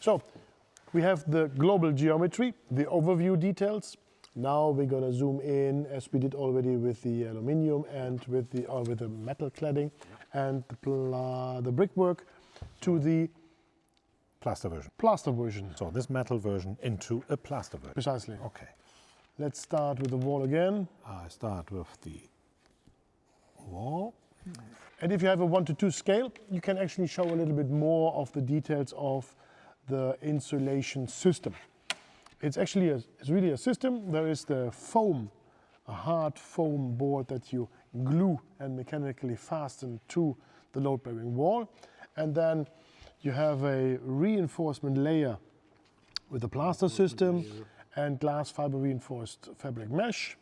So we have the global geometry, the overview details. Now we're going to zoom in, as we did already with the aluminium and with the metal cladding and the brickwork, to the Plaster version. plaster version. So this metal version into a plaster version. Precisely. Okay. Let's start with the wall again. I start with the wall. And if you have a 1:2 scale, you can actually show a little bit more of the details of the insulation system. It's actually it's really a system. There is the foam, a hard foam board that you glue and mechanically fasten to the load-bearing wall. And then you have a reinforcement layer with a plaster system and glass fiber reinforced fabric mesh.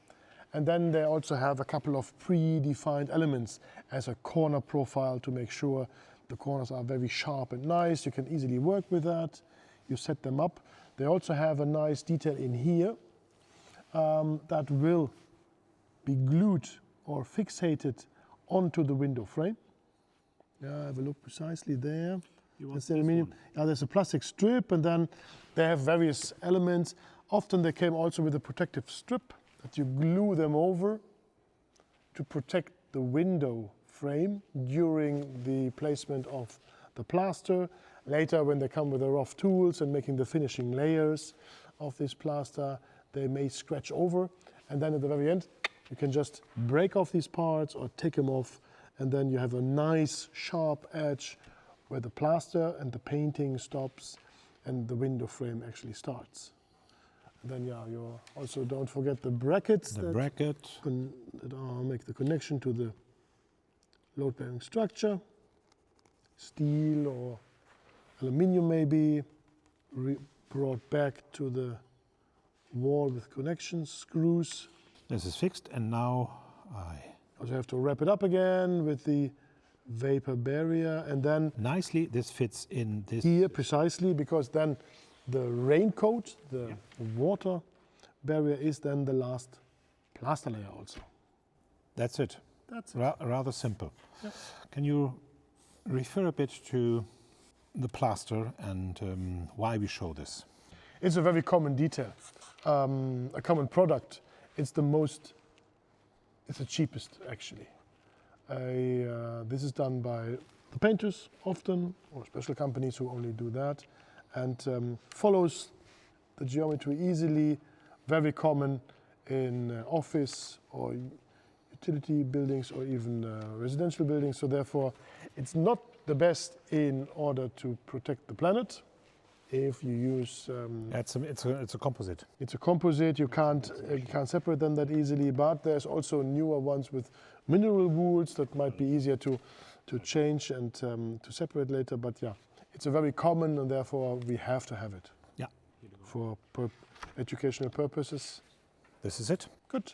And then they also have a couple of predefined elements as a corner profile to make sure the corners are very sharp and nice. You can easily work with that. You set them up. They also have a nice detail in here that will be glued or fixated onto the window frame. Yeah, have a look precisely there. That's the aluminium. Yeah, there's a plastic strip, and then they have various elements. Often they came also with a protective strip that you glue them over to protect the window frame during the placement of the plaster. Later, when they come with the rough tools and making the finishing layers of this plaster, they may scratch over. And then at the very end, you can just break off these parts or take them off, and then you have a nice sharp edge where the plaster and the painting stops and the window frame actually starts. And then, yeah, you also don't forget the brackets that make the connection to the load-bearing structure. Steel or aluminium maybe, brought back to the wall with connection screws. This is fixed, and now I also have to wrap it up again with the vapor barrier, and then nicely this fits in this here precisely, because then the raincoat, the water barrier, is then the last plaster layer also. That's it. That's it. Rather simple. Yeah. Can you refer a bit to the plaster and why we show this? It's a very common detail, a common product. It's the cheapest actually. This is done by the painters often, or special companies who only do that, and follows the geometry easily, very common in office or utility buildings or even residential buildings. So therefore, it's not the best in order to protect the planet. If you use It's a composite. it's a composite, you can't separate them that easily, but there's also newer ones with mineral wools that might be easier to change and to separate later. But yeah, it's a very common, and therefore we have to have it. Yeah. For educational purposes. This is it. Good.